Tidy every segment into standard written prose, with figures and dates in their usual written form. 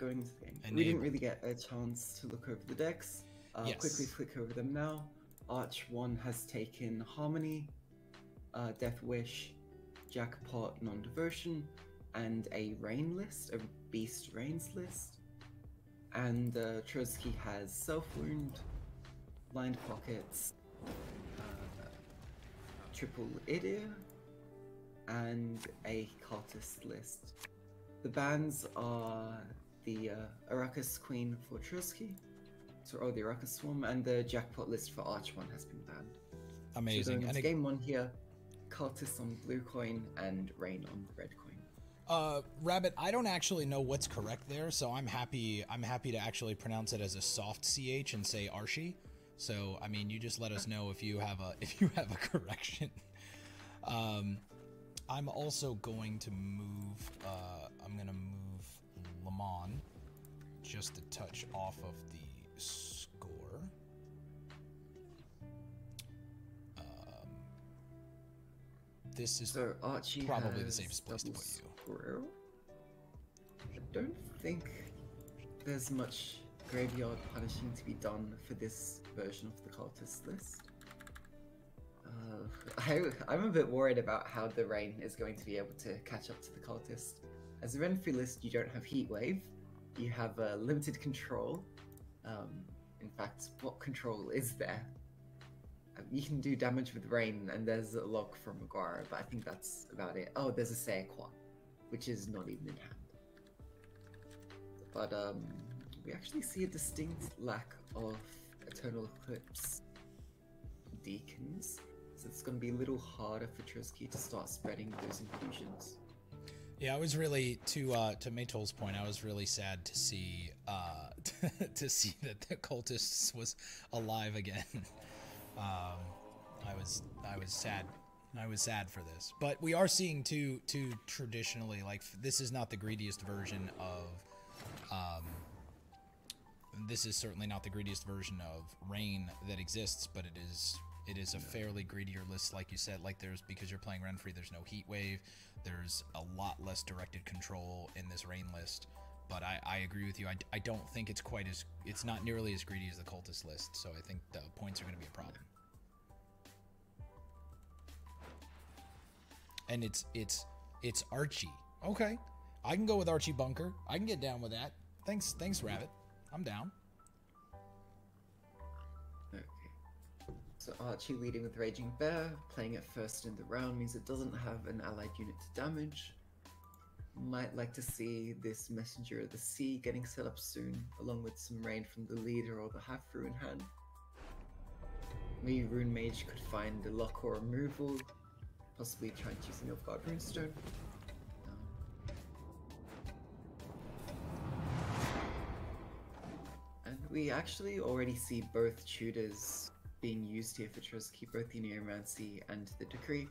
going into the game. Enable. We didn't really get a chance to look over the decks. Yes. Quickly flick over them now. Arch 1 has taken Harmony, Death Wish, Jackpot, Non-Devotion, and a Rain list, a Beast Rains list. And Truzky has Self-Wound, Blind Pockets, Triple Idir, and a Cultist list. The bans are the Arrakis Queen for Truzky, the Arrakis Swarm, and the Jackpot list for Arch 1 has been banned. Amazing. So and game 1 here, Cultist on blue coin and Rain on red coin. Rabbit, I don't actually know what's correct there, so I'm happy to actually pronounce it as a soft CH and say Archie. So I mean, you just let us know if you have a correction. I'm also going to move I'm gonna move Lemon just a touch off of the score. This is so Archie probably the safest place to put you. Squirrel. I don't think there's much graveyard punishing to be done for this version of the Cultist list. I'm a bit worried about how the Rain is going to be able to catch up to the Cultist. As a Renfri list, you don't have Heat Wave, you have limited control. In fact, what control is there? You can do damage with Rain, and there's a lock from Megara, but I think that's about it. Oh, there's a Sequoia, which is not even in hand. But we actually see a distinct lack of Eternal Eclipse Deacons, so it's going to be a little harder for Truzky to start spreading those infusions. Yeah, I was really to Matol's point. I was really sad to see to see that the Cultists was alive again. I was sad. I was sad for this, but we are seeing two traditionally, like, this is not the greediest version of this is certainly not the greediest version of Rain that exists, but it is a fairly greedier list, like you said. Like, because you're playing Renfri, there's no Heat Wave, there's a lot less directed control in this Rain list. But I agree with you. I don't think it's not nearly as greedy as the Cultist list, so I think the points are going to be a problem. And it's Archie. Okay, I can go with Archie Bunker. I can get down with that. Thanks, Rabbit. I'm down. Okay. So Archie leading with Raging Bear, playing it first in the round means it doesn't have an allied unit to damage. Might like to see this Messenger of the Sea getting set up soon, along with some rain from the leader or the half-brew in hand. Maybe Rune Mage could find a lock or removal, possibly try and choose a Nilfgaard Runestone. And we actually already see both tutors being used here for Truzky, both the Neomancy and the Decree.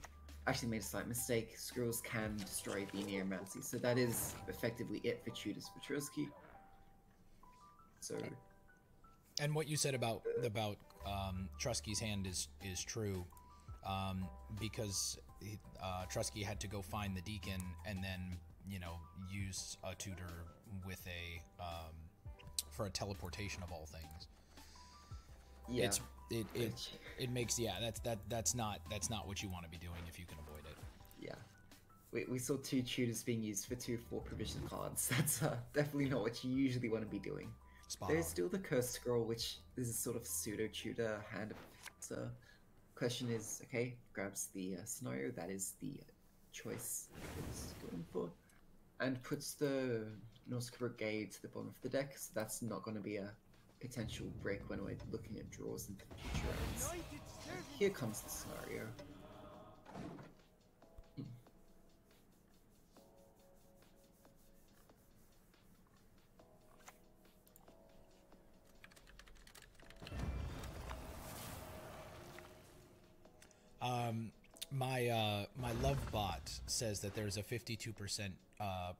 Actually made a slight mistake. Squirrels can destroy the Neomancy, so that is effectively it for tutors for Truzky. So, and what you said about Truzky's hand is true, because Truzky had to go find the Deacon and then, you know, use a tutor with a for a teleportation of all things. Yeah. It makes, yeah, that's not what you want to be doing if you can avoid it. Yeah, we saw two tutors being used for 2/4 provision cards. That's definitely not what you usually want to be doing. There's still the Cursed Scroll, which is a sort of pseudo tutor hand. So question is, okay, grabs the scenario, that is the choice it's going for, and puts the Norse Brigade to the bottom of the deck. So that's not going to be a potential break when we're looking at draws into the future rounds. And here comes the scenario. My love bot says that there's a 52%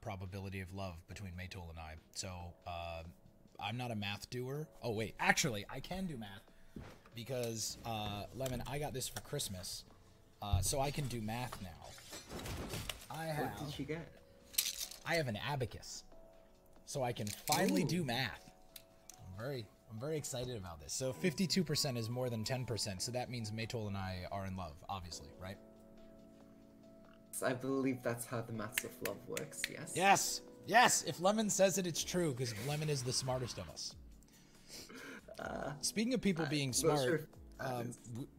probability of love between Matol and I. So I'm not a math doer. Oh wait, actually I can do math because Lemon, I got this for Christmas, so I can do math now. What did you get? I have an abacus. so I can finally do math. I'm very excited about this. So 52% is more than 10%, so that means Matol and I are in love, obviously, right? I believe that's how the maths of love works, yes? Yes! Yes! If Lemon says it, it's true, because Lemon is the smartest of us. Speaking of people being smart,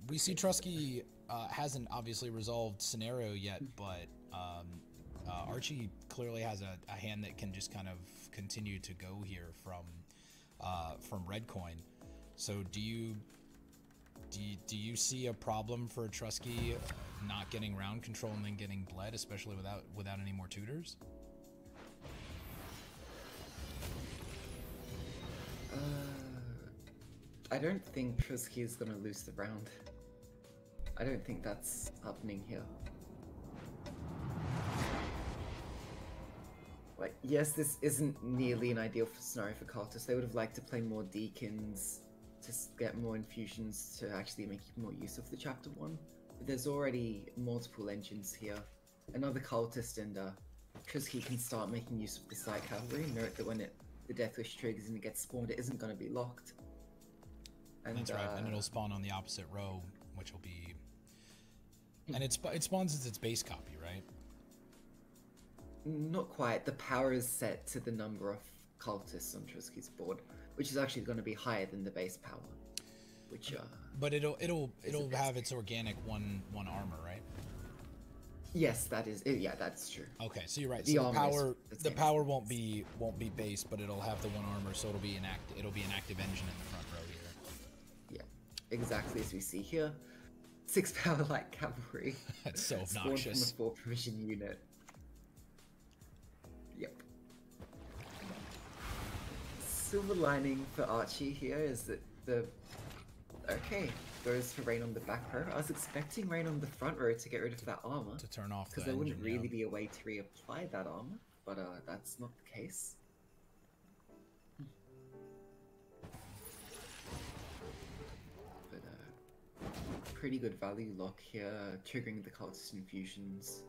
we see Truzky hasn't obviously resolved scenario yet, but Archie clearly has a hand that can just kind of continue to go here from Red Coin. So do you see a problem for Truzky not getting round control and then getting bled, especially without any more tutors? I don't think Truzky is gonna lose the round. I don't think that's happening here. Like, yes, this isn't nearly an ideal scenario for Cultists. They would have liked to play more Deacons to get more infusions to actually make more use of the Chapter 1. But there's already multiple engines here. Another Cultist and Truzky can start making use of the Side Cavalry. Note that when the Death Wish triggers and it gets spawned, it isn't going to be locked. And, that's right, and it'll spawn on the opposite row, which will be... And it spawns as its base copy, right? Not quite. The power is set to the number of Cultists on Truzky's board, which is actually going to be higher than the base power. Which but it'll have its organic one armor, right? Yes, that is. Yeah, that's true. Okay, so you're right. So the power won't be base, but it'll have the one armor, so it'll be an active engine in the front row here. Yeah, exactly as we see here. 6 power light cavalry. That's so obnoxious. Spawned from a 4 provision unit. Yep. Silver lining for Archie here is that okay, goes for Rain on the back row. I was expecting Rain on the front row to get rid of that armor. To turn off the because there wouldn't really be a way to reapply that armor, but that's not the case. But pretty good value lock here, triggering the Cultist infusions.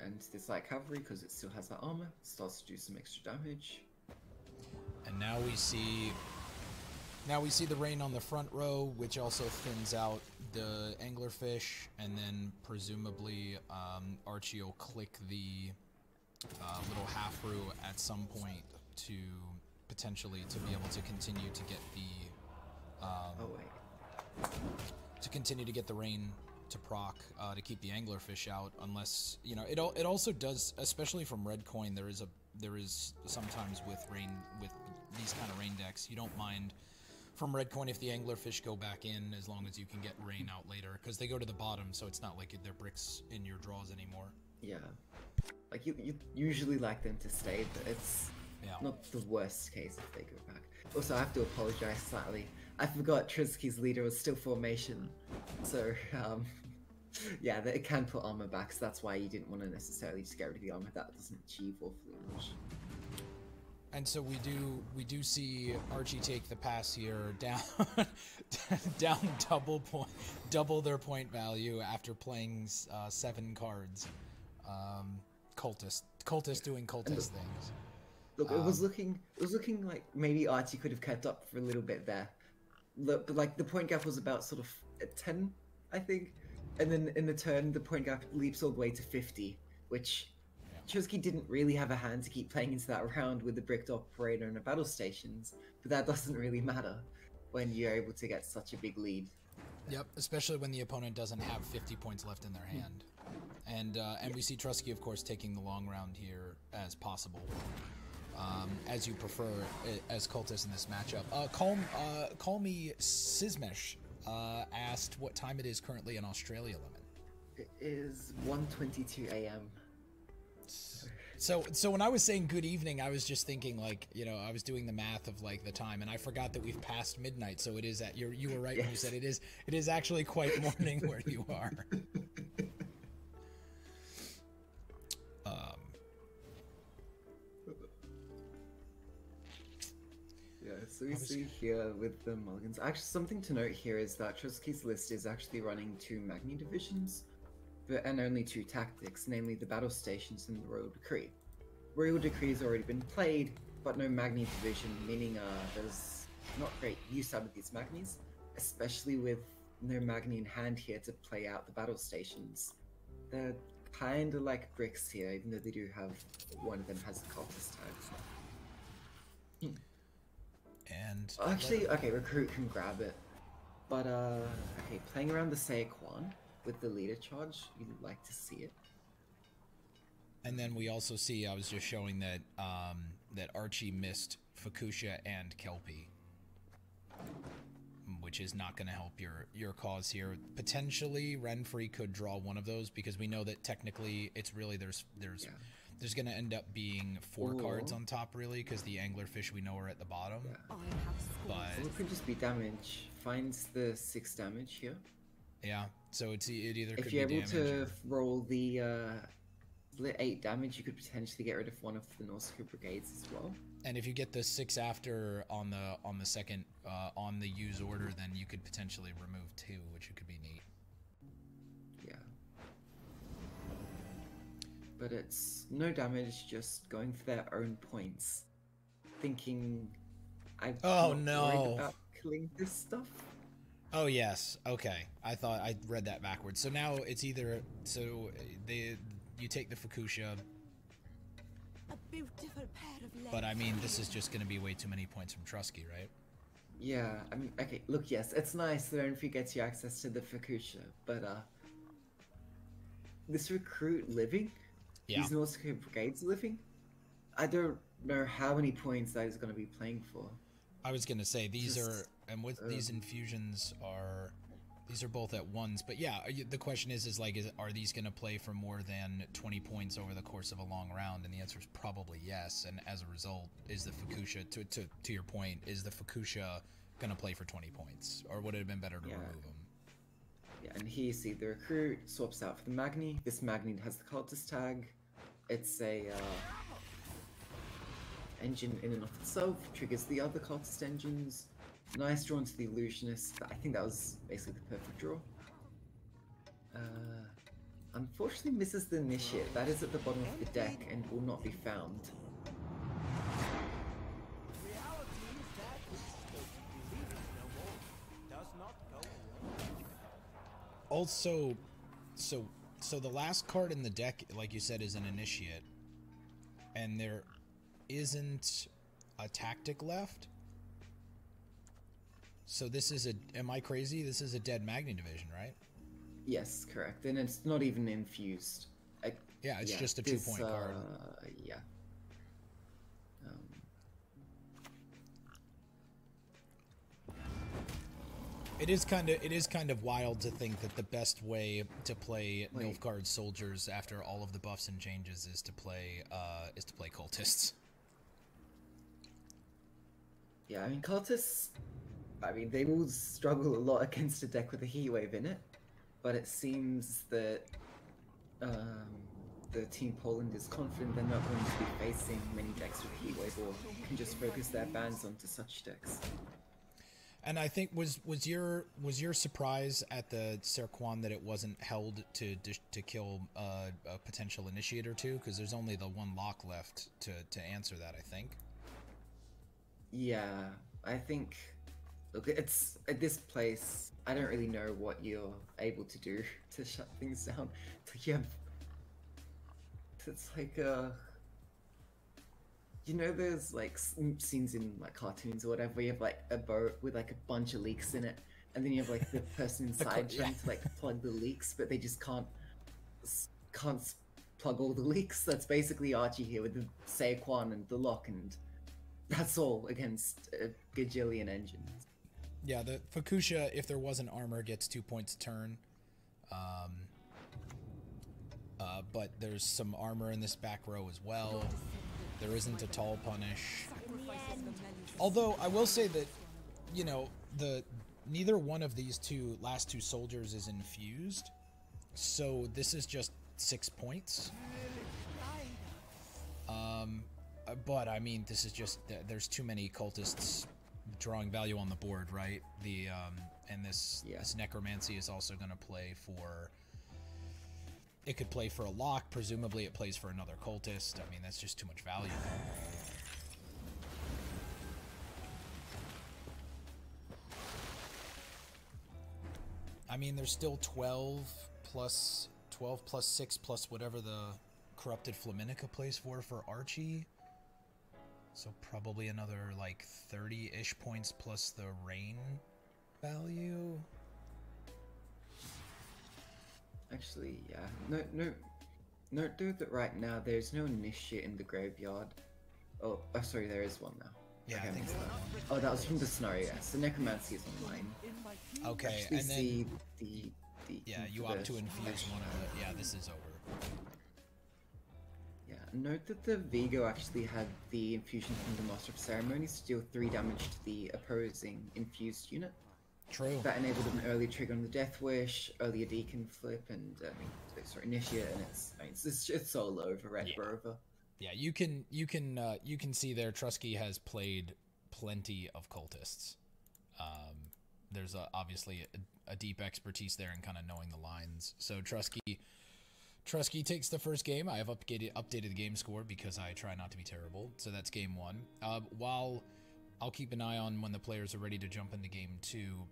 And this light cavalry, because it still has that armor, starts to do some extra damage. And now we see the Rain on the front row, which also thins out the anglerfish, and then presumably Archie will click the little half row at some point to potentially to be able to continue to get the to continue to get the Rain to proc to keep the anglerfish out, unless it also does, especially from Red Coin. There is sometimes with these kind of Rain decks, you don't mind from Red Coin if the anglerfish go back in, as long as you can get Rain out later, because they go to the bottom, so it's not like they're bricks in your draws anymore. Yeah, like you usually like them to stay, but it's not the worst case if they go back. Also, I have to apologize slightly. I forgot Truzky's leader was still formation, so yeah, it can put armor back, so that's why you didn't want to necessarily just get rid of the armor. That doesn't achieve awfully much. And so we do see Archie take the pass here, down down double their point value after playing 7 cards. Cultist doing cultist things. Look, it was looking like maybe Archie could have kept up for a little bit there. Look, but like the point gap was about sort of at 10, I think, and then in the turn the point gap leaps all the way to 50, which Truzky didn't really have a hand to keep playing into that round with the bricked operator and the battle stations, but that doesn't really matter when you're able to get such a big lead. Yep, especially when the opponent doesn't have 50 points left in their hand. And we see Truzky, of course, taking the long round here as possible. As you prefer as Cultist in this matchup. Call me Sizmesh asked what time it is currently in Australia, Lemon. It is 1:22 a.m. So when I was saying good evening, I was just thinking like, I was doing the math of like the time, and I forgot that we've passed midnight. So it is at you were right when you said it is actually quite morning where you are. So we see here with the mulligans. Actually, something to note here is that Truzky's list is actually running 2 Magni divisions. and only 2 tactics, namely the battle stations and the Royal Decree. Royal Decree has already been played, but no Magni division, meaning there's not great use out of these Magnis, especially with no Magni in hand here to play out the battle stations. They're kind of like bricks here, even though they do have, one of them has a cultist tag. And actually, okay, recruit can grab it, but okay, playing around the Saequan with the leader charge, you'd like to see it. And then we also see, I was just showing that that Archie missed Fukusha and Kelpie, which is not going to help your cause here. Potentially, Renfri could draw one of those, because we know that technically it's really there's going to end up being 4 cards on top, really, because the anglerfish we know are at the bottom. Yeah. But it could just be damage. Finds the 6 damage here. Yeah, so it either could if you're be able damage to roll the 8 damage, you could potentially get rid of one of the Nausicaa brigades as well. And if you get the 6 after on the second on the use order, then you could potentially remove 2, which could be neat. Yeah. But it's no damage, just going for their own points, thinking I'm worried about killing this stuff. Oh yes, okay. I thought I read that backwards. So now it's either you take the Fukusha. A beautiful pair of legs. But I mean, this is just going to be way too many points from Truzky, right? Yeah, I mean, okay, look, yes, it's nice that Renfri gets you access to the Fukusha, but this recruit living, these Nausicaa brigades living, I don't know how many points that is going to be playing for. I was going to say, these are, and with these infusions these are both at 1s, but yeah, the question is are these going to play for more than 20 points over the course of a long round? And the answer is probably yes. And as a result, is the Fukusha, to your point, is the Fukusha going to play for 20 points? Or would it have been better to remove them? Yeah, and here you see the recruit swaps out for the Magni. This Magni has the cultist tag. It's a engine in and of itself, triggers the other cultist engines. Nice draw into the illusionist. I think that was basically the perfect draw. Unfortunately misses the initiate. That is at the bottom of the deck and will not be found. Also, so the last card in the deck, like you said, is an initiate, and there isn't a tactic left. So this is am I crazy? This is a dead Magni division, right? Yes, correct. And it's not even infused. Yeah, it's just a 2-point card. Yeah. It is kind of wild to think that the best way to play Nilfgaard soldiers after all of the buffs and changes is to play cultists. Yeah, I mean cultists, they will struggle a lot against a deck with a heatwave in it, but it seems that the Team Poland is confident they're not going to be facing many decks with heatwave, or can just focus their bans onto such decks. And I think was your surprise at the Serquan that it wasn't held to kill a potential initiate or two, because there's only the 1 lock left to answer that, I think. Yeah, I think. Look, it's at this place. I don't really know what you're able to do to shut things down. It's like there's like scenes in like cartoons or whatever where you have like a boat with like a bunch of leaks in it, and then you have like the person inside trying to like plug the leaks, but they just can't plug all the leaks. That's basically Archie here with the Saequan and the lock, and that's all against a gajillion engines. Yeah, the Fukusha, if there wasn't armor, gets 2 points a turn. But there's some armor in this back row as well. There isn't a tall punish. Although I will say that, neither one of these last two soldiers is infused, so this is just 6 points. But I mean, this is just there's too many cultists drawing value on the board, right? And this necromancy is also going to play for It could play for a lock. Presumably, it plays for another cultist. I mean, that's just too much value. I mean, there's still 12 plus 6 plus whatever the corrupted Flaminica plays for Archie. So probably another like 30-ish points plus the rain value. Actually, yeah. Note that right now there's no initiate in the graveyard. Oh, sorry, there is one now. Yeah, okay, I think so. Oh, that was from the scenario. Yes, the necromancy is online. Okay, Actually, and then see the yeah, you opt to infuse one of the. Yeah, this is over. Yeah, note that the Vigo actually had the infusion from the Master of Ceremonies to deal 3 damage to the opposing infused unit. True. That enabled an early trigger on the Death Wish, earlier Deacon Flip, and sorry, Initiate, and it's so low for Red Rover. Yeah, you can see there Truzky has played plenty of cultists. There's obviously a deep expertise there in kind of knowing the lines. So Truzky takes the first game. I have updated the game score because I try not to be terrible. So that's game 1. While I'll keep an eye on when the players are ready to jump into game 2.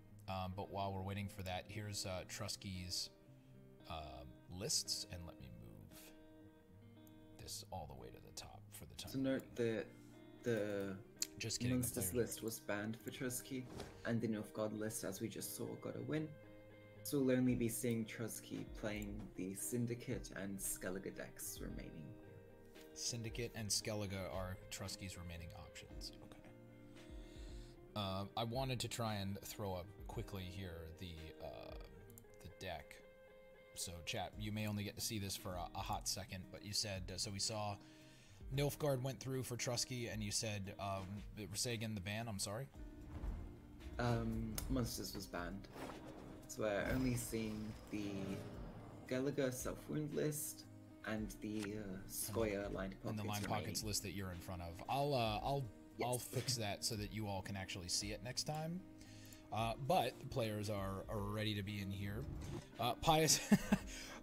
But while we're waiting for that, here's Truzky's lists, and let me move this all the way to the top for the time. So note that the Monsters list was banned for Truzky, and the Nilfgaard list, as we just saw, got a win. So we'll only be seeing Truzky playing the Syndicate and Skellige decks remaining. Syndicate and Skellige are Truzky's remaining options. Okay. I wanted to try and throw up quickly here the deck. So chat, you may only get to see this for a hot second, but you said so. We saw Nilfgaard went through for Truzky, and you said say again the ban. I'm sorry. Monsters was banned, so we're only seeing the Skellige self-wound list and the Skoya lined pockets. And the line pockets list that you're in front of. I'll fix that so that you all can actually see it next time. But the players are ready to be in here. Pius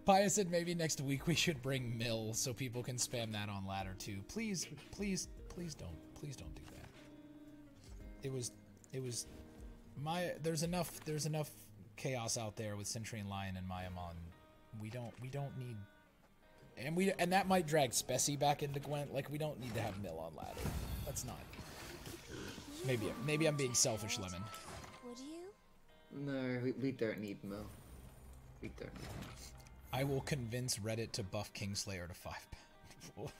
Pius said maybe next week we should bring Mill so people can spam that on ladder too. Please don't do that. It was there's enough chaos out there with Sentry and Lion and Mayamon. We don't need, and that might drag Spessy back into Gwent. Like, we don't need to have Mill on ladder. That's not. Maybe I'm being selfish, Lemon. Would you? No, we don't need Mill. We don't need Mill. I will convince Reddit to buff Kingslayer to 5. Good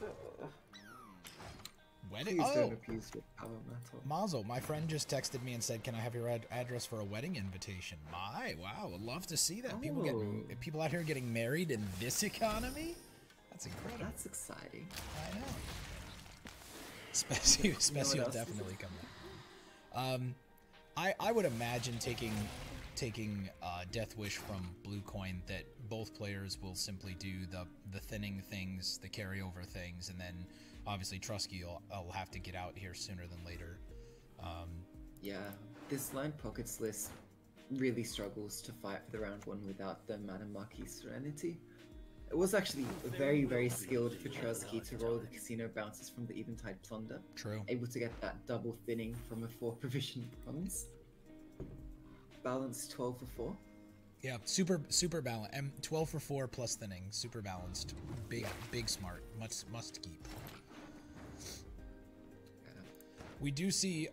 God. Wedding? Please don't abuse your power, Matol. Mazel, my friend just texted me and said, "Can I have your address for a wedding invitation?" Wow, would love to see that. Oh. People out here getting married in this economy. That's incredible. That's exciting. I know. Spessy will definitely come in. I would imagine taking Death Wish from Blue Coin that both players will simply do the thinning things, the carryover things, and then obviously Truzky will have to get out here sooner than later. Yeah, this line pockets list really struggles to fight for the round 1 without the Mana Marquis Serenity. It was actually very, very skilled for Truzky to roll the casino bounces from the Eventide Plunder. True. Able to get that double thinning from a 4 provision bronze. Balanced 12 for 4. Yeah, super balanced. 12 for 4 plus thinning, super balanced. Big smart. Must keep. We do see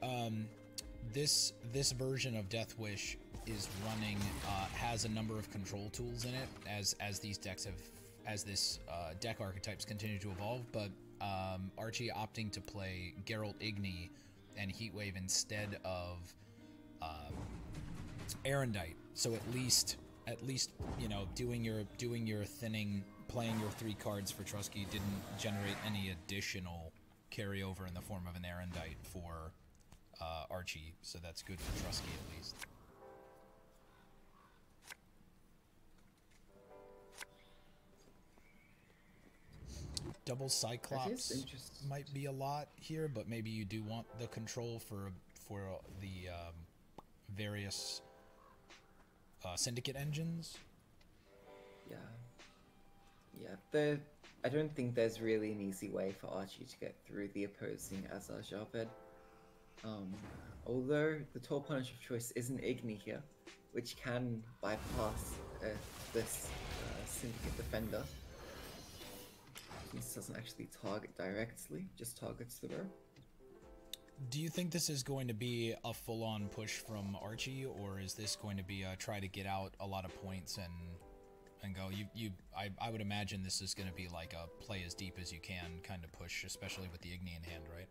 this version of Death Wish is running has a number of control tools in it as these decks have this deck archetypes continue to evolve, but Archie opting to play Geralt Igni and Heatwave instead of Erendite. So at least doing your thinning, playing your 3 cards for Truzky didn't generate any additional carryover in the form of an Erendite for Archie, so that's good for Truzky at least. Double Cyclops might be a lot here, but maybe you do want the control for the various Syndicate engines. Yeah. Yeah, I don't think there's really an easy way for Archie to get through the opposing Azar Javed. Although the Tall Punish of choice is an Igni here, which can bypass this Syndicate Defender. This doesn't actually target directly, just targets the row. Do you think this is going to be a full-on push from Archie, or is this going to be try to get out a lot of points and go? I would imagine this is going to be like a play as deep as you can kind of push, especially with the Igni in hand, right?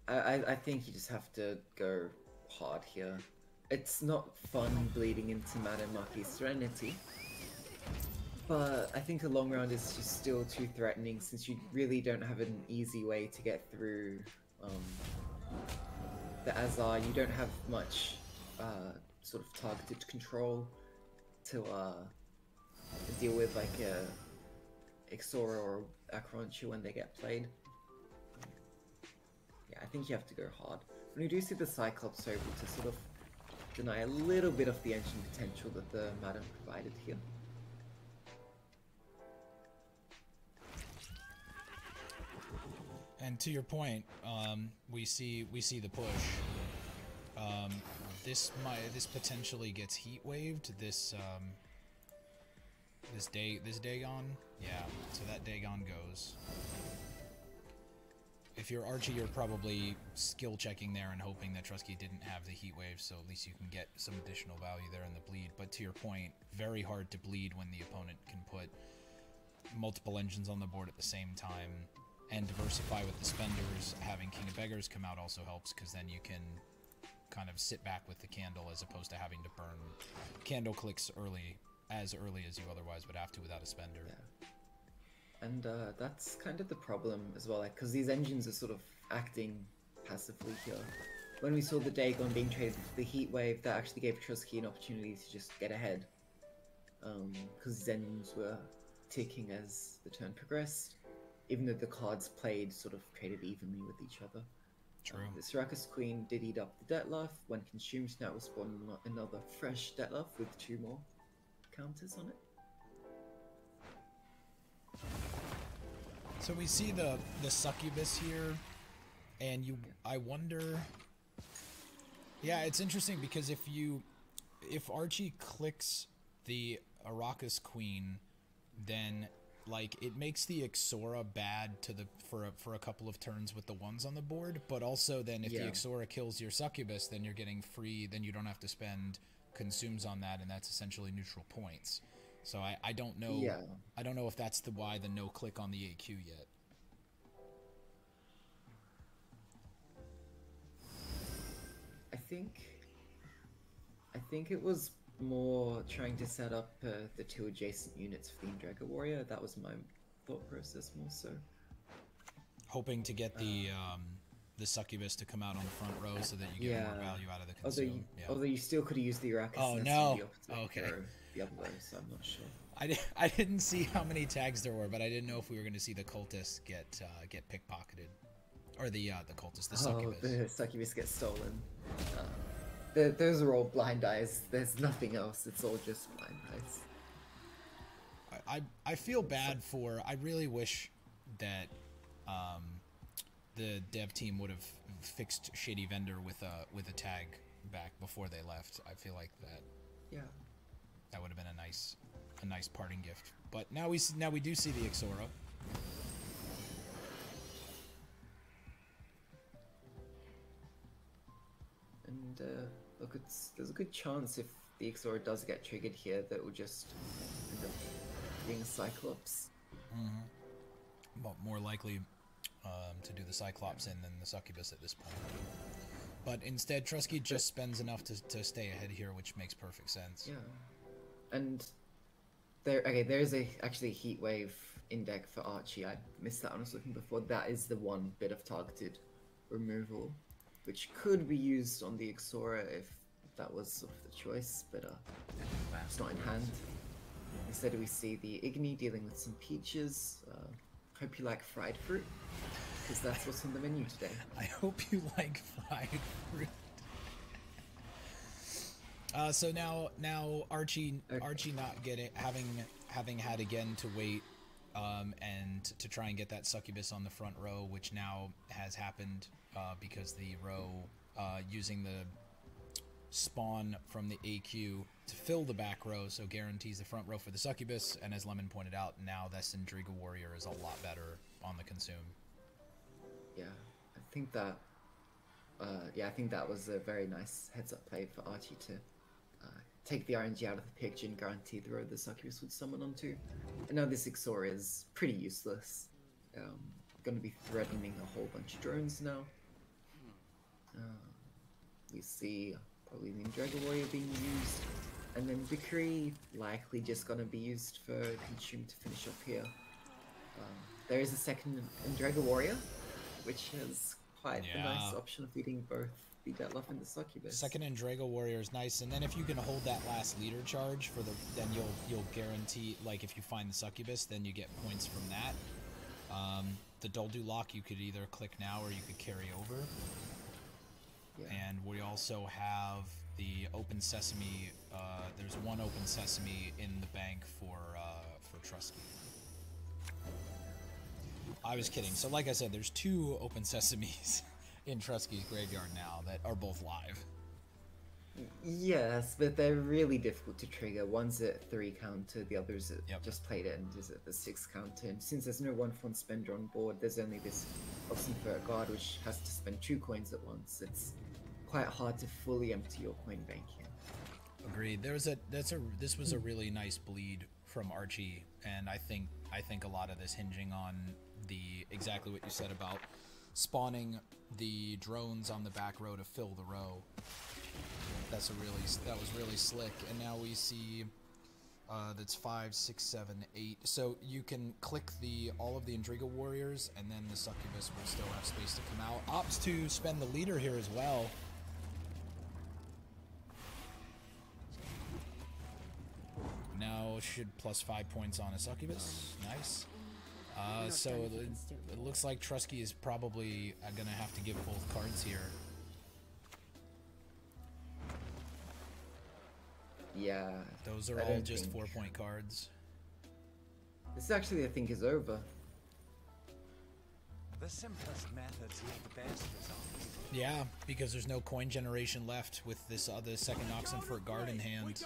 I think you just have to go hard here. It's not fun bleeding into Madame Marquis Serenity, but I think a long round is just still too threatening since you really don't have an easy way to get through the Azar. You don't have much sort of targeted control to deal with like Ixora or Akronchi when they get played. Yeah, I think you have to go hard. When you do see the Cyclops able to sort of deny a little bit of the engine potential that the Madam provided here. And to your point, we see the push. This potentially gets heat waved. This Dagon, yeah. So that Dagon goes. If you're Archie, you're probably skill checking there and hoping that Truzky didn't have the heat wave, so at least you can get some additional value there in the bleed. But to your point, very hard to bleed when the opponent can put multiple engines on the board at the same time. And diversify with the spenders. Having King of Beggars come out also helps, because then you can kind of sit back with the candle as opposed to having to burn candle clicks as early as you otherwise would have to without a spender. Yeah. And that's kind of the problem as well, like, because these engines are sort of acting passively here. When we saw the Dagon being traded for the heat wave, that actually gave Truzky an opportunity to just get ahead. Because these engines were ticking as the turn progressed. Even though the cards played sort of traded evenly with each other. True. The Sirakus Queen did eat up the Dettlaff. When consumed, now will spawn another fresh Dettlaff with 2 more counters on it. So we see the Succubus here, and I wonder. Yeah, it's interesting because if Archie clicks the Arrakis Queen, then like it makes the Ixora bad for a couple of turns with the ones on the board, but also then if the Ixora kills your Succubus, then you're getting free, then you don't have to spend consumes on that, and that's essentially neutral points. So I don't know. Yeah. I don't know if that's why the no click on the AQ yet. I think it was more trying to set up the 2 adjacent units for the Dragon Warrior. That was my thought process more so. Hoping to get the Succubus to come out on the front row so that you get more value out of the consume. Although you still could have used the Arrakis. Oh no! Okay. The other way, so I'm not sure. I didn't see how many tags there were, but I didn't know if we were going to see the cultists get pickpocketed, or the cultists, the Succubus. Oh, the Succubus gets stolen. Those are all blind eyes. There's nothing else. It's all just blind eyes. I feel bad for. I really wish that the dev team would have fixed Shady Vendor with a tag back before they left. I feel like that. Yeah. That would have been a nice parting gift. But now we do see the Ixora. And look, there's a good chance if the Ixora does get triggered here that it will just end up being a Cyclops. Mm-hmm. Well, more likely to do the Cyclops in than the Succubus at this point. But instead, Truzky just spends enough to stay ahead here, which makes perfect sense. Yeah. And there's actually a heat wave in deck for Archie. I missed that when I was looking before. That is the one bit of targeted removal, which could be used on the Ixora if that was sort of the choice, but it's not in hand. Instead we see the Igni dealing with some peaches. Hope you like fried fruit, because that's what's on the menu today. I hope you like fried fruit. So now Archie not having had again to wait and to try and get that succubus on the front row, which now has happened because the row using the spawn from the AQ to fill the back row, so guarantees the front row for the succubus. And as Lemon pointed out, now this Endriga warrior is a lot better on the consume. Yeah, I think that. I think that was a very nice heads-up play for Archie to take the RNG out of the picture and guarantee the row the succubus would summon onto. I know this Ixora is pretty useless. Going to be threatening a whole bunch of drones now. We see probably the Endriga warrior being used, and then Vickery likely just going to be used for Consume to finish up here. There is a second Endriga warrior, which has quite a nice option of leading both the Dettlaff and the succubus. Second Endriga warrior is nice, and then if you can hold that last leader charge for the, then you'll guarantee, like if you find the succubus, then you get points from that. The Doldu lock you could either click now or you could carry over. Yeah. And we also have the open sesame. There's one open sesame in the bank for Truzky. I was kidding. So like I said, there's 2 open sesames in Truzky's graveyard now that are both live. Yes, but they're really difficult to trigger. One's at 3 counter, the other's at just played it and is at the 6 counter. And since there's no 1-for-1 spender on board, there's only this Oxenfurt guard which has to spend 2 coins at once. It's quite hard to fully empty your coin bank here. Agreed. This was a really nice bleed from Archie, and I think a lot of this hinging on the exactly what you said about spawning the drones on the back row to fill the row. That was really slick. And now we see that's 5, 6, 7, 8. So you can click all of the Endriga warriors, and then the succubus will still have space to come out. Opts to spend the leader here as well. Now should +5 points on a succubus. Nice. So it looks like Truzky is probably going to have to give both cards here. Yeah. Those are all just 4-point cards. This actually, I think, is over. The simplest methods yield the best results. Yeah, because there's no coin generation left with this other second Oxenfurt guard in hand.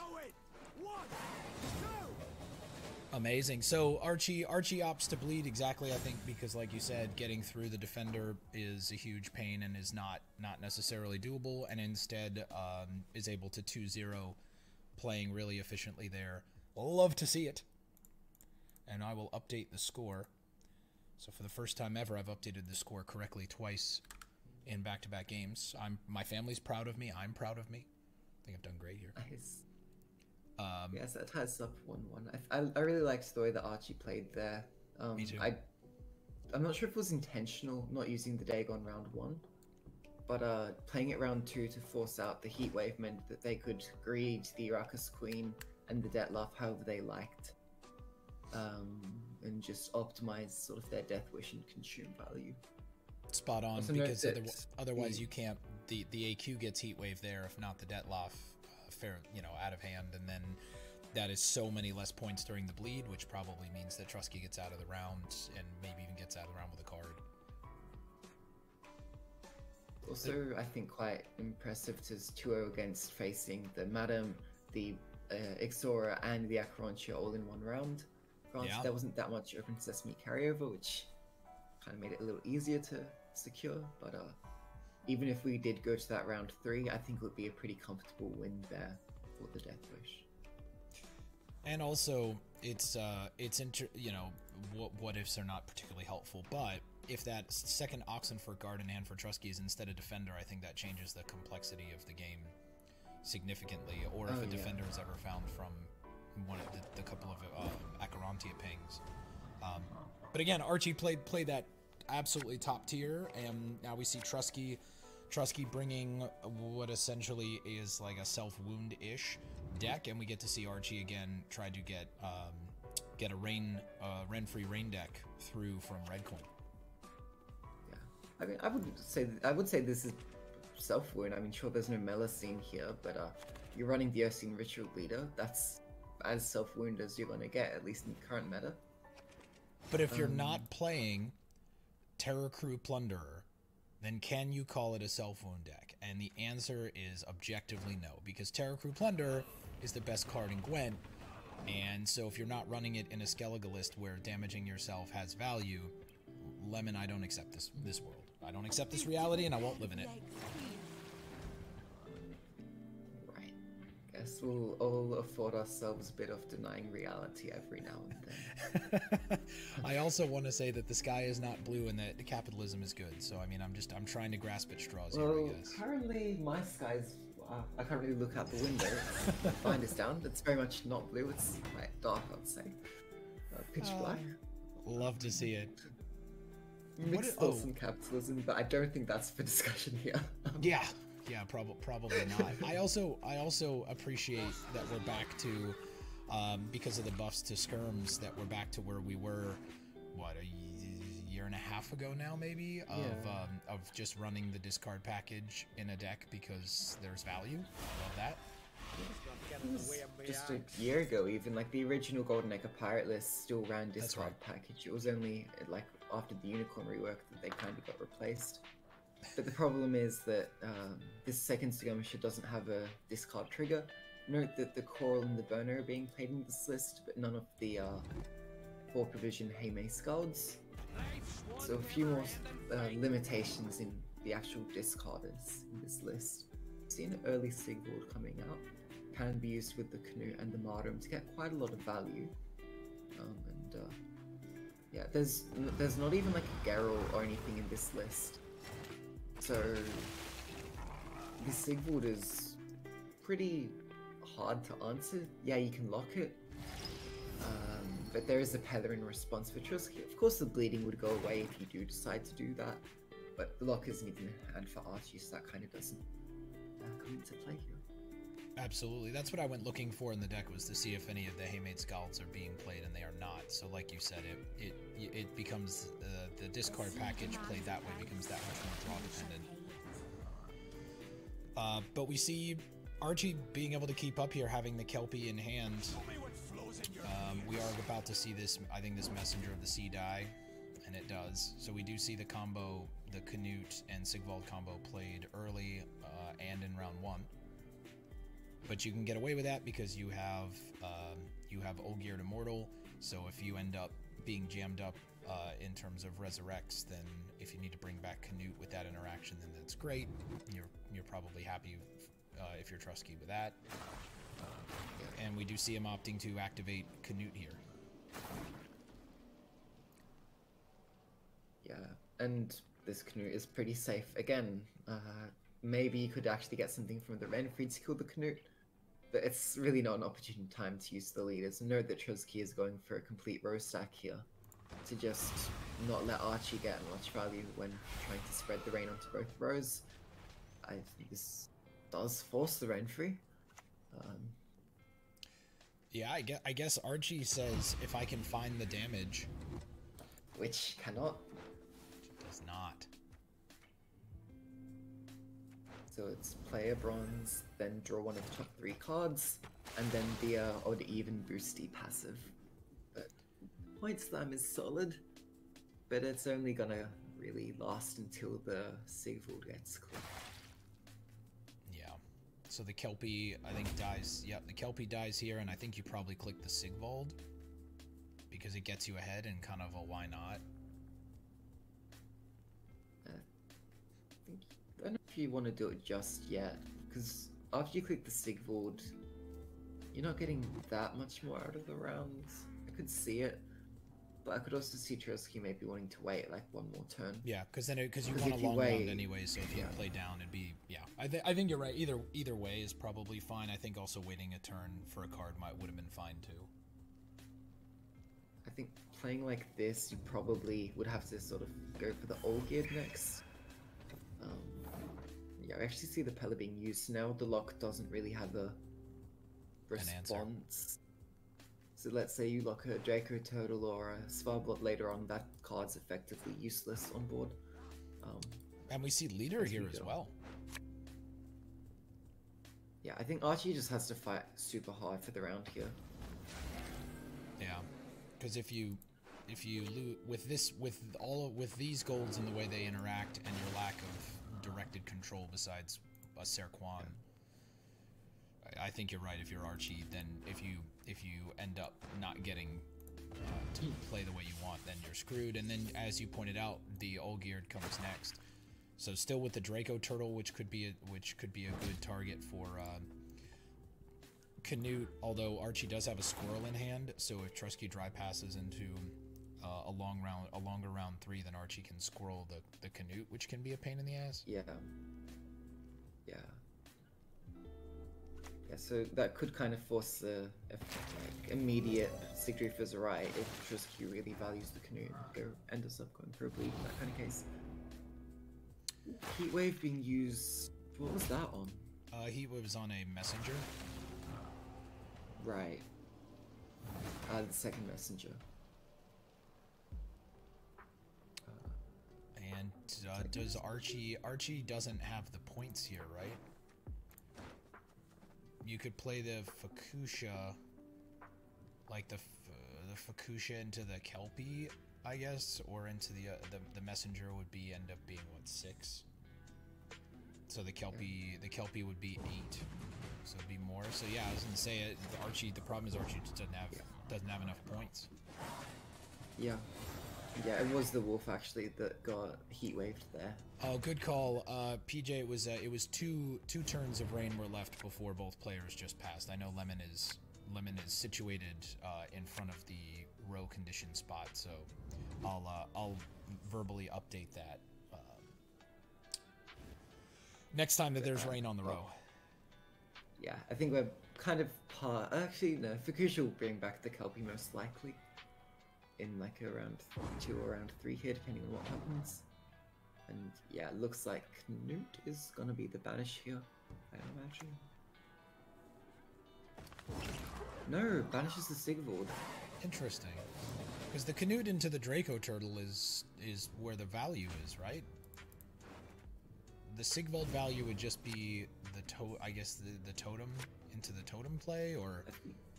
Amazing. So Archie opts to bleed exactly, I think, because like you said, getting through the defender is a huge pain and is not necessarily doable, and instead is able to 2-0, playing really efficiently there. Love to see it. And I will update the score. So for the first time ever, I've updated the score correctly twice in back-to-back games. My family's proud of me. I'm proud of me. I think I've done great here. Nice. Yes, that ties up 1-1. I really liked the way that Archie played there. Me too. I'm not sure if it was intentional not using the Dagon round 1, but playing it round 2 to force out the heat wave meant that they could greed the Arrakis Queen and the Dettlaff however they liked, and just optimize sort of their Death Wish and consume value. Spot on, because otherwise you can't. The AQ gets heat wave there, if not the Dettlaff. Fair, out of hand, and then that is so many less points during the bleed, which probably means that Truzky gets out of the round and maybe even gets out of the round with a card. Also, I think quite impressive to 2-0 against facing the Madam, the Ixora, and the Acherontia all in one round. Granted, there wasn't that much open sesame carryover, which kind of made it a little easier to secure, but even if we did go to that round 3, I think it would be a pretty comfortable win there for the Death Wish. And also, what ifs are not particularly helpful, but if that second Oxenfurt guard in hand for Truzky is instead of defender, I think that changes the complexity of the game significantly. Or if a defender is ever found from one of the couple of Acherontia pings. But again, Archie played that absolutely top tier, and now we see Truzky bringing what essentially is like a self-wound-ish deck, and we get to see Archie again try to get a Renfri rain deck through from Redcoin. Yeah, I mean, I would say this is self-wound. I mean, sure, there's no Melusine here, but you're running the Ursine Ritual Leader, that's as self-wound as you're gonna get, at least in the current meta. But if you're not playing Terror Crew Plunderer, then can you call it a self-wound deck? And the answer is objectively no, because Terror Crew Plunderer is the best card in Gwent, and so if you're not running it in a Skellige list where damaging yourself has value, Lemon, I don't accept this world. I don't accept this reality, and I won't live in it. Right. Guess we'll all afford ourselves a bit of denying reality every now and then. I also want to say that the sky is not blue and that capitalism is good. So I mean, I'm trying to grasp at straws here, I guess. Currently my sky's I can't really look out the window. The blind is down. It's very much not blue. It's quite dark, I'd say. Pitch black. Love to see it. Mixed thoughts on capitalism, but I don't think that's for discussion here. Yeah, probably not. I also appreciate that we're back to, because of the buffs to skirms, that we're back to where we were, what, a year and a half ago now, maybe, of just running the discard package in a deck because there's value. I love that. Just a year ago, even, like, the original Golden Acre Pirate list still ran discard package. It was only, like, after the Unicorn rework that they kind of got replaced. But the problem is that this second skirmisher doesn't have a discard trigger. Note that the Coral and the Burner are being played in this list, but none of the 4 provision Heimei Scalds. So a few more limitations in the actual discarders in this list. Seen early Sigvald coming out. Can be used with the Knut and the Martyr to get quite a lot of value. Yeah, there's not even like a Geralt or anything in this list. So the Sigvald is pretty hard to answer. Yeah, you can lock it. But there is a Pellerin response for Truzky. Of course the bleeding would go away if you do decide to do that. But the lock isn't even in hand for Archie, so that kind of doesn't come into play here. Absolutely. That's what I went looking for in the deck, was to see if any of the Heimei Scalds are being played, and they are not. So like you said, it becomes the discard package played that way becomes that much more draw dependent. But we see Archie being able to keep up here, having the Kelpie in hand. We are about to see this, I think, this Messenger of the Sea die, and it does. So we do see the combo, the Knut and Sigvald combo played early and in round 1. But you can get away with that because you have Olgierd Immortal. So if you end up being jammed up in terms of resurrects, then if you need to bring back Knut with that interaction, then that's great. You're probably happy if you're Truzky with that. And we do see him opting to activate Knut here. Yeah, and this Knut is pretty safe. Again, maybe you could actually get something from the Renfri to kill the Knut, but it's really not an opportune time to use the leaders. Note that Truzky is going for a complete row stack here, to just not let Archie get much value when trying to spread the rain onto both rows. I think this does force the Renfri. Yeah, I guess Archie says, if I can find the damage. Which cannot. Does not. So it's play a bronze, then draw one of the top 3 cards, and then the odd even boosty passive. But Point Slam is solid, but it's only gonna really last until the Sigvald gets clicked. So the Kelpie, I think, dies. Yep, the Kelpie dies here, and I think you probably click the Sigvald because it gets you ahead and kind of a why not. I don't know if you want to do it just yet, because after you click the Sigvald, you're not getting that much more out of the rounds. I could see it, but I could also see Truzky maybe wanting to wait like one more turn. Yeah, because you want a long round anyway, so if you play down, it'd be, yeah. I think you're right. Either way is probably fine. I think also waiting a turn for a card would have been fine too. I think playing like this, you probably would have to sort of go for the Olgierd next. Yeah, I actually see the Pella being used now. The lock doesn't really have a response. So let's say you lock a Draco Turtle or a Svarblot later on, that card's effectively useless on board. And we see Leader here as well. Yeah, I think Archie just has to fight super hard for the round here. Yeah, because if you lose with these golds and the way they interact and your lack of directed control besides a Serquan, I think you're right. If you're Archie, then if you end up not getting to play the way you want, then you're screwed. And then, as you pointed out, the Olgierd comes next. So still with the Draco Turtle, which could be a good target for Knut. Although Archie does have a squirrel in hand, so if Truzky dry passes into a longer round 3, then Archie can squirrel the Knut, which can be a pain in the ass. Yeah. Yeah. Yeah, so that could kind of force the immediate Sigrid for Zerai if Truzky really values the Knut and ends up going for a bleed in that kind of case. Heatwave being used. What was that on? Heatwave was on a messenger. Right. The second messenger. And does Archie doesn't have the points here, right? You could play the Fukusha, like the Fukusha into the Kelpie, I guess, or into the messenger would end up being what, 6. So the Kelpie would be 8, so it'd be more. So yeah, I was gonna say Archie. The problem is Archie just doesn't have enough points. Yeah. Yeah, it was the wolf actually that got heat waved there. Oh, good call, PJ. It was two turns of rain were left before both players just passed. I know Lemon is situated in front of the row condition spot, so I'll verbally update that next time that there's rain on the row. Yeah, I think we're kind of actually no, Fukusha will bring back the Kelpie most likely in like around 2 or around 3 here, depending on what happens. And yeah, it looks like Knut is gonna be the banish here, I imagine. No, banishes the Sigvald. Interesting, because the Knut into the Draco Turtle is where the value is, right? The Sigvald value would just be the totem into the totem play, or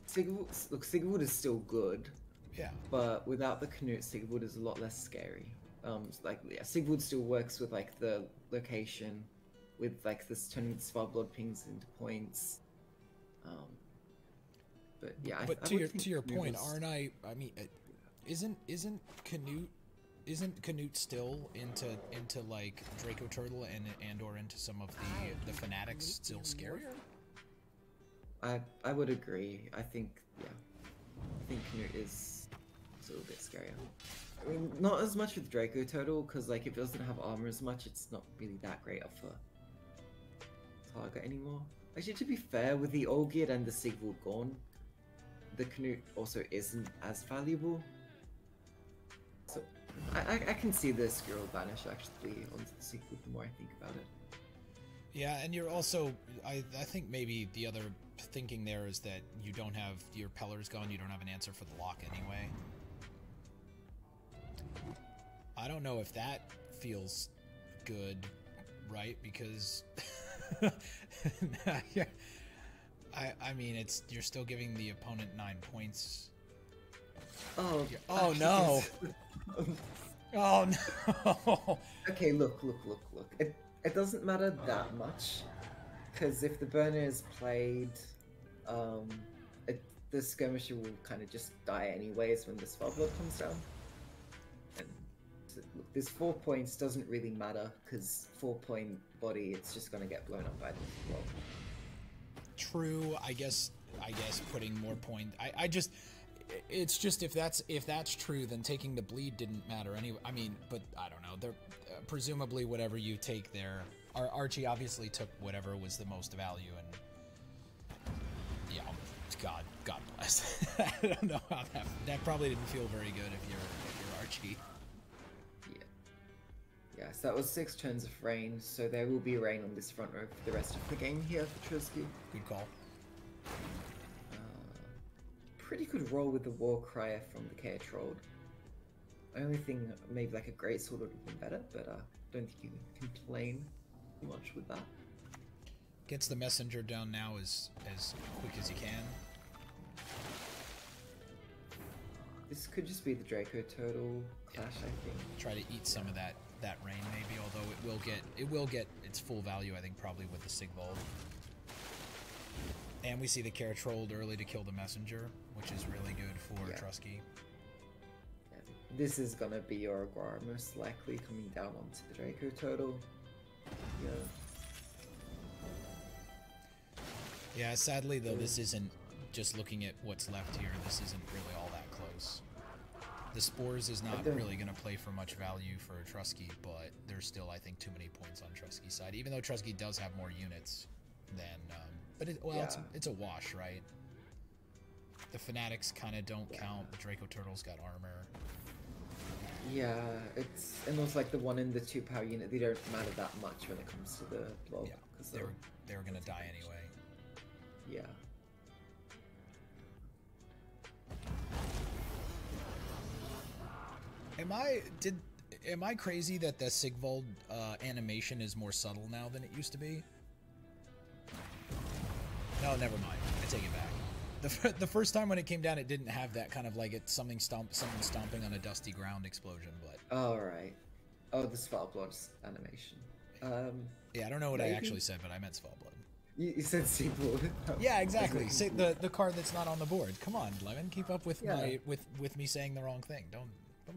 Sigvald is still good. Yeah. But without the Knut, Sigvald is a lot less scary. Sigvald still works with like the location, with like this turning the Svarblood pings into points. But yeah. But to your point, aren't I? I mean, isn't Knut still into like Draco Turtle and or into some of the fanatics still scarier? I would agree. I think Knut is a little bit scarier. I mean, not as much with Draco Turtle, because like if it doesn't have armor as much, it's not really that great of a target anymore. Actually, to be fair, with the Olgierd and the Sigvald gone, the Knut also isn't as valuable. So I can see the Squirrel banish actually onto the Sigvald the more I think about it. Yeah, and you're also, I think maybe the other thinking there is that you don't have, your Peller's gone, you don't have an answer for the lock anyway. I don't know if that feels good, right? Because I mean, you're still giving the opponent 9 points. Oh no! Oh no! Okay, look. It doesn't matter that much, because if the burner is played, the skirmisher will kind of just die anyways when the Svarblood comes down. And so, look, this 4 points doesn't really matter, because 4-point body, it's just gonna get blown up by the blow. True, I guess putting more point. It's just if that's true, then taking the bleed didn't matter anyway. I mean, but I don't know. They're presumably whatever you take there. Archie obviously took whatever was the most value, and yeah, God bless. I don't know how that probably didn't feel very good if you're Archie. Yeah, so that was 6 turns of rain, so there will be rain on this front row for the rest of the game here for Truzky. Good call. Pretty good roll with the War Crier from the Chaos Troll. Only thing, maybe like a Great Sword would have been better, but don't think you can complain much with that. Gets the messenger down now as quick as he can. This could just be the Draco Turtle clash, I think. Try to eat some of that rain maybe, although it will get its full value, I think, probably with the Sigvald. And we see the Care Trolled early to kill the messenger, which is really good for Truzky. Yeah. This is gonna be your Aguar most likely coming down onto the Draco Turtle. Yeah. Yeah, sadly though, this isn't, just looking at what's left here, this isn't really all that close. The Spores is not really going to play for much value for Truzky, but there's still, I think, too many points on Truzky's side, even though Truzky does have more units than, but it's a wash, right? The Fanatics kind of don't count, the Draco Turtle's got armor. Yeah, it's almost like the 1 and the 2 power unit, they don't matter that much when it comes to the blob. Yeah, they were going to die anyway. Yeah. Am I crazy that the Sigvald animation is more subtle now than it used to be? No, never mind. I take it back. The first time when it came down, it didn't have that kind of like something stomping on a dusty ground explosion. But oh right, oh the Svalbard's animation. Yeah, I don't know what I actually said, but I meant Svalbard. You said Sigvald. Yeah, exactly. Say the card that's not on the board. Come on, Lemon, keep up with with me saying the wrong thing. Don't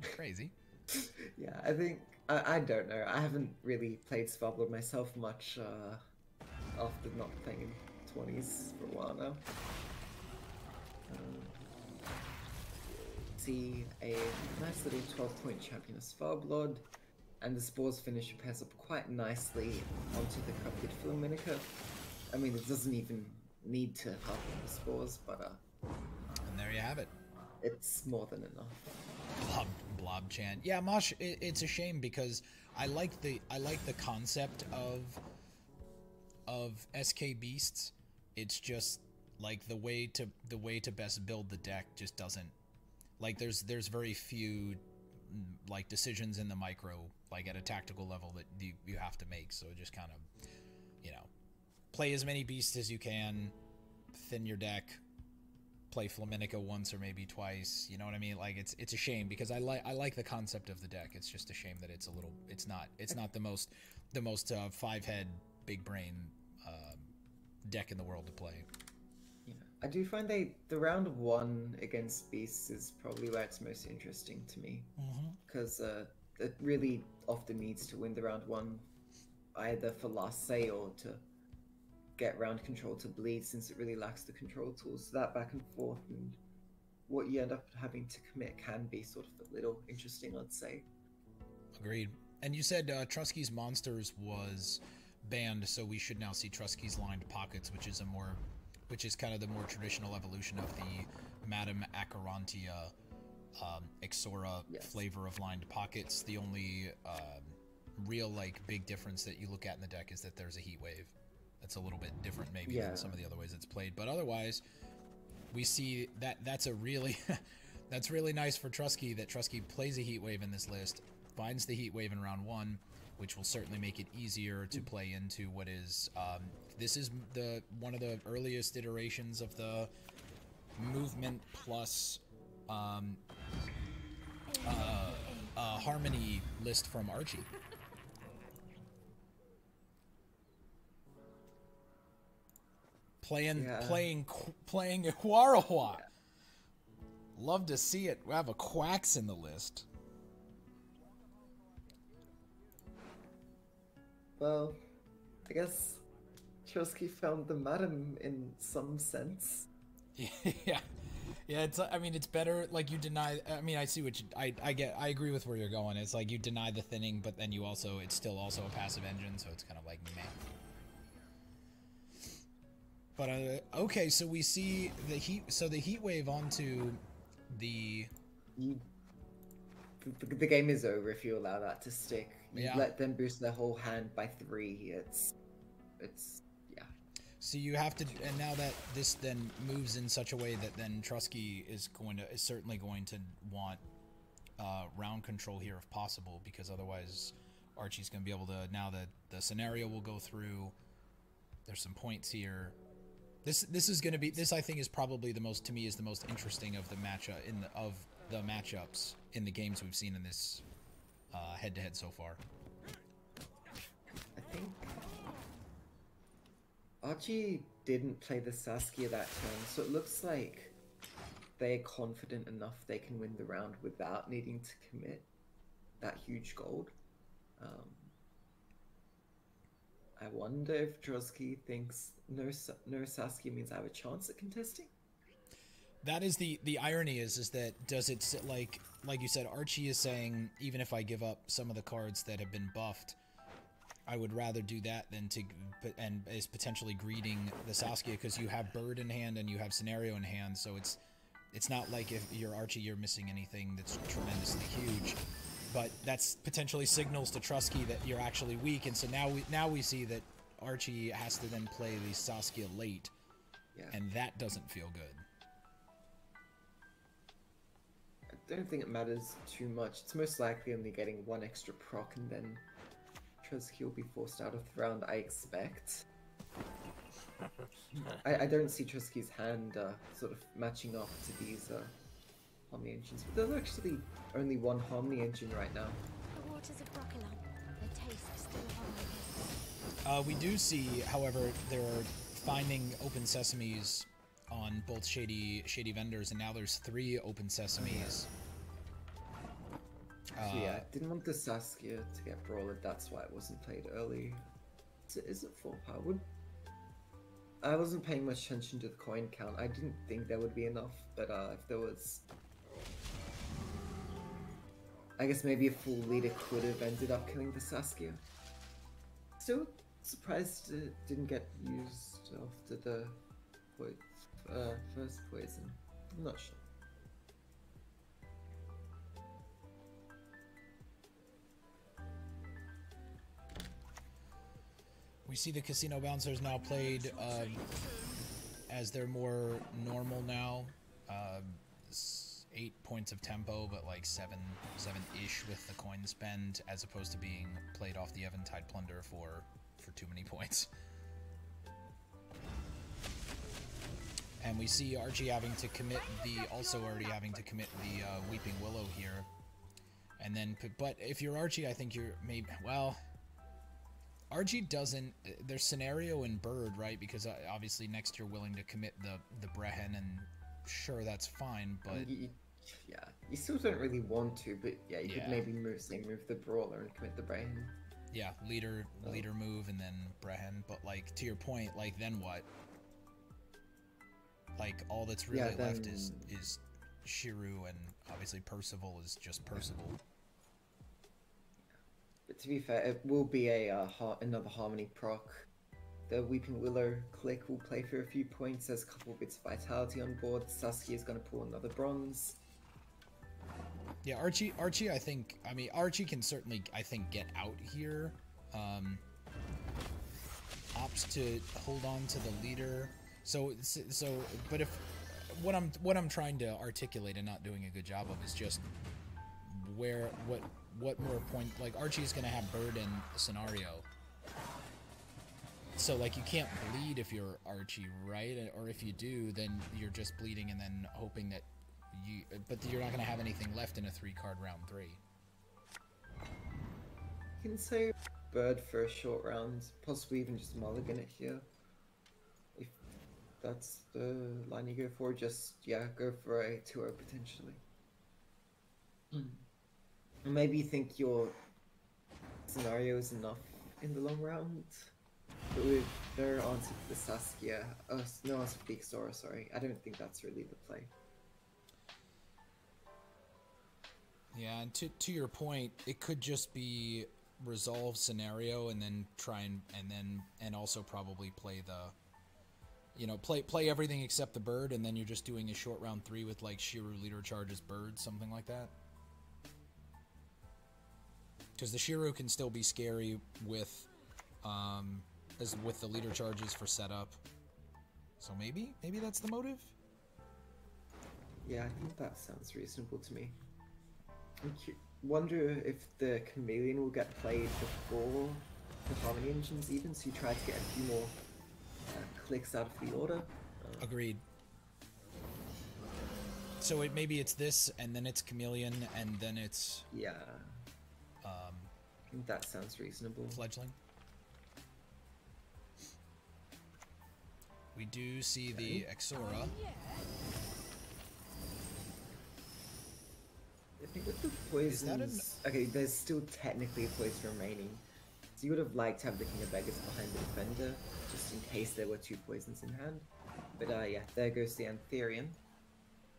be crazy. Yeah, I think I don't know. I haven't really played Svalbard myself much after not playing in 20s for a while now. See a nice little 12-point champion of Svalbard, and the Spores finisher pairs up quite nicely onto the coveted Filminica. I mean, it doesn't even need to help on the Spores, but and there you have it. It's more than enough. Blob chant. Yeah, Mosh, it's a shame because I like the concept of SK Beasts. It's just like the way to best build the deck just doesn't, like there's very few like decisions in the micro, like at a tactical level, that you have to make. So just kind of, you know, play as many beasts as you can, thin your deck, play Filminica once or maybe twice. You know what I mean? Like it's a shame because I like the concept of the deck. It's just a shame that it's not the most 5-head big brain deck in the world to play. Yeah, I do find the round 1 against beasts is probably where it's most interesting to me, because it really often needs to win the round 1 either for last say or to get round control to bleed, since it really lacks the control tools. So that back and forth and what you end up having to commit can be sort of a little interesting, I'd say. Agreed. And you said Truzky's Monsters was banned, so we should now see Truzky's Lined Pockets, which is kind of the more traditional evolution of the Madame Acherontia Ixora flavor of Lined Pockets. The only real like big difference that you look at in the deck is that there's a Heat Wave. That's a little bit different maybe than some of the other ways it's played, but otherwise we see that's a really that's really nice for Truzky, that Truzky plays a Heat Wave in this list, finds the Heat Wave in round 1, which will certainly make it easier to play into what is this is one of the earliest iterations of the movement plus harmony list from Archie. Playing Huarawa. Love to see it. We have a Quacks in the list. Well, I guess Truzky found the madam in some sense. Yeah. It's. I mean, it's better. Like you deny. I mean, I see what you. I get. I agree with where you're going. It's like you deny the thinning, but then you also. It's still also a passive engine, so it's kind of like meh. But okay, so we see the heat. So the Heat Wave onto the. The game is over if you allow that to stick. You Yeah. let them boost their whole hand by 3. It's yeah. So you have to, and now that this then moves in such a way that then Truzky is certainly going to want round control here if possible, because otherwise Archie's going to be able to, now that the scenario will go through, There's some points here. This is going to be, this I think is probably the most, to me, is the most interesting of the matchups in the games we've seen in this head-to-head so far. I think Archie didn't play the Saskia that turn, so it looks like they're confident enough they can win the round without needing to commit that huge gold. I wonder if Truzky thinks no Saskia means I have a chance at contesting. That is the irony is that does it like you said, Archie is saying even if I give up some of the cards that have been buffed, I would rather do that than to, and is potentially greeting the Saskia because you have bird in hand and you have scenario in hand, so it's not like if you're Archie you're missing anything that's tremendously huge. But that's potentially signals to Truzky that you're actually weak, and so now we see that Archie has to then play the Saskia late, and that doesn't feel good. I don't think it matters too much. It's most likely only getting one extra proc, and then Truzky will be forced out of the round, I expect. I don't see Truzky's hand sort of matching up to these Harmony engines, but there's actually only one Harmony engine right now. The waters of Broccolon, their taste still harmonious. We do see, however, there are finding open sesames on both shady vendors, and now there's 3 open sesames. So yeah, I didn't want the Saskia to get brawled, that's why it wasn't played early. So is it 4 power? I wasn't paying much attention to the coin count. I didn't think there would be enough, but if there was, I guess maybe a full leader could have ended up killing the Saskia. Still surprised it didn't get used after the first poison. I'm not sure. We see the Casino Bouncers now played as they're more normal now. 8 points of tempo, but like 7-ish with the coin spend, as opposed to being played off the Eventide Plunder for too many points. And we see Archie having to commit also already having to commit the Weeping Willow here. And then, but if you're Archie, I think you're maybe, well, Archie doesn't, there's scenario in Bird, right? Because obviously next you're willing to commit the Brehen, and sure, that's fine, but you still don't really want to, but yeah, you could maybe move the Brawler and commit the Brehen. Yeah, leader move and then Brehen, but like to your point, like then what? Like all that's really left is Shiru, and obviously Percival is just Percival. But to be fair, it will be another Harmony proc. The Weeping Willow click will play for a few points. There's a couple bits of vitality on board. Saskia is going to pull another bronze. Yeah, Archie, I think, I mean, Archie can certainly, I think, get out here. Opts to hold on to the leader. So, but if what I'm trying to articulate and not doing a good job of is just what more point, like Archie's gonna have Bird in the scenario. So like you can't bleed if you're Archie, right? Or if you do, then you're just bleeding and then hoping that but you're not gonna have anything left in a 3-card round 3. You can say Bird for a short round, possibly even just mulligan it here. If that's the line you go for, just, yeah, go for a 2-0 potentially. Maybe you think your scenario is enough in the long round, but with no answer for the Saskia, no answer for the Ixora, sorry, I don't think that's really the play. Yeah, and to your point, it could just be resolve scenario and then try and also probably play the, play everything except the Bird, and then you're just doing a short round 3 with like Shiru leader charges Bird, something like that. Because the Shiru can still be scary with the leader charges for setup. So maybe that's the motive? Yeah, I think that sounds reasonable to me. I wonder if the Chameleon will get played before the Harmony engines even, so you try to get a few more clicks out of the order. Agreed. So maybe it's this, and then it's Chameleon, and then it's... Yeah. I think that sounds reasonable. Fledgling. We do see the Exora. I think with the poisons... Okay, there's still technically a poison remaining. So you would have liked to have the King of Beggars behind the defender, just in case there were 2 poisons in hand. But yeah, there goes the Antherian.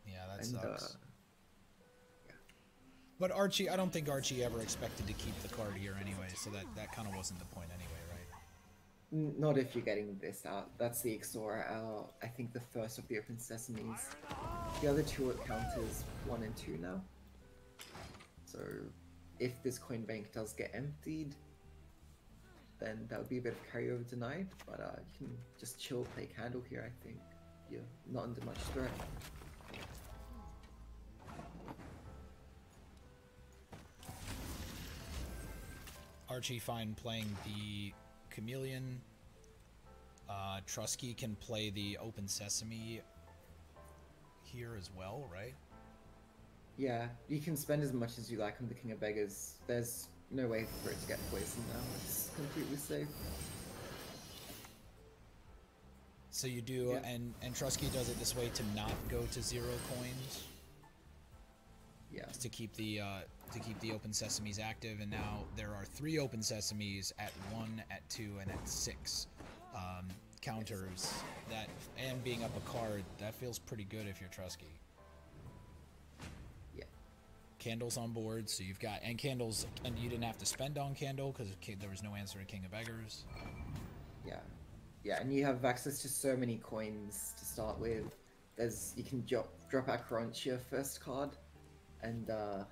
Yeah, that sucks. Yeah. But Archie, I don't think Archie ever expected to keep the card here anyway, so that kind of wasn't the point anyway, right? Not if you're getting this out. That's the Exora out. I think the first of the Open Sesames. The other 2 it counters 1 and 2 now. So if this coin bank does get emptied, then that would be a bit of carryover denied. But you can just chill, play Candle here, I think. You're not under much threat. Archie fine playing the Chameleon. Truzky can play the Open Sesame here as well, right? Yeah, you can spend as much as you like on the King of Beggars. There's no way for it to get poisoned now. It's completely safe. So you do, yeah. and Truzky does it this way to not go to 0 coins. Yeah. To keep the Open Sesames active, and now there are 3 Open Sesames at 1, at 2, and at 6 counters. That, and being up a card, that feels pretty good if you're Truzky. Yeah. Candles on board, so you've got, and candles, and you didn't have to spend on Candle because there was no answer to King of Beggars. Yeah. Yeah, and you have access to so many coins to start with. You can drop Acherontia first card, and the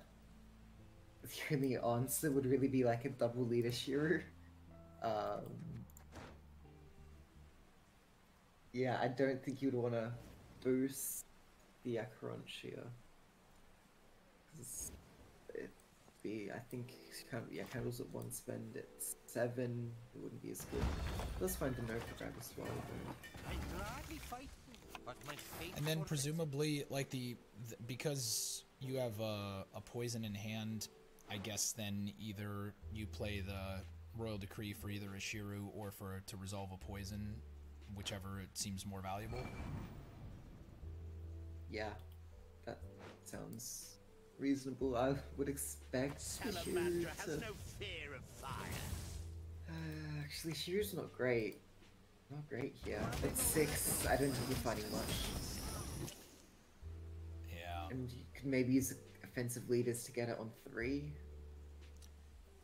only answer would really be like a double leader Shiru. Yeah, I don't think you'd want to boost the Acherontia. It'd be, I think, Candles at 1 spend at 7, it wouldn't be as good. Let's find the nerf grab as well. And then presumably, like because you have a poison in hand, I guess then either you play the Royal Decree for either a Shiru or to resolve a poison, whichever it seems more valuable. Yeah, that sounds reasonable. I would expect Shiru to... has no fear of fire. Actually, Shiru's not great. Not great here. At 6, I don't think you're finding much. Yeah. And you could maybe use offensive leaders to get it on 3.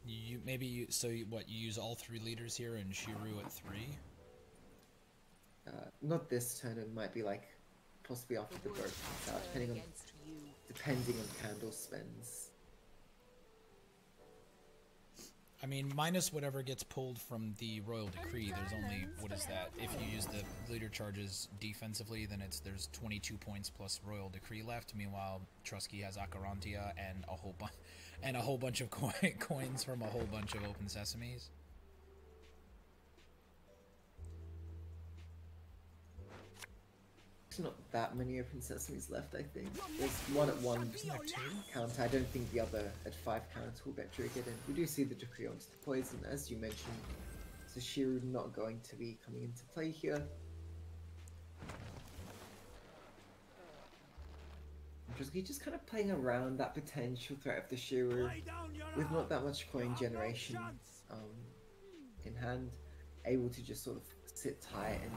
You use all 3 leaders here and Shiru at 3? Not this turn. It might be like possibly after the boat comes out, depending on Candle spends. I mean, minus whatever gets pulled from the Royal Decree, there's only, what is that? If you use the leader charges defensively, then there's 22 points plus Royal Decree left. Meanwhile, Truzky has Acherontia and a whole bunch of coins from a whole bunch of Open Sesames. There's not that many Open Sesames left, I think. There's 1 at 1 count. I don't think the other at 5 counts will get triggered. And we do see the Decree onto the poison, as you mentioned. So Shiru not going to be coming into play here. Just kind of playing around that potential threat of the Shiru with not that much coin generation in hand, able to just sort of sit tight and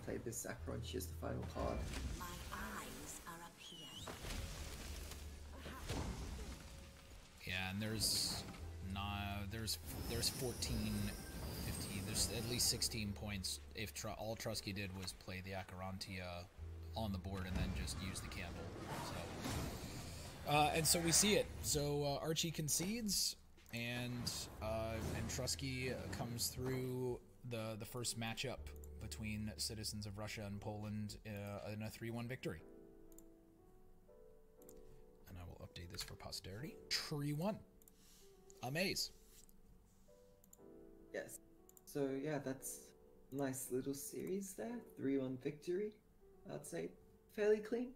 play this Acherontia as the final card. My eyes are up here. Yeah, and there's 14, 15, there's at least 16 points if all Truzky did was play the Acherontia on the board and then just use the Candle. So, and so we see it. So Archie concedes, and Truzky comes through the first matchup between citizens of Russia and Poland in a 3-1 victory. And I will update this for posterity. 3-1. Amaze. Yes. So yeah, that's Nice little series there. 3-1 victory. I'd say fairly clean.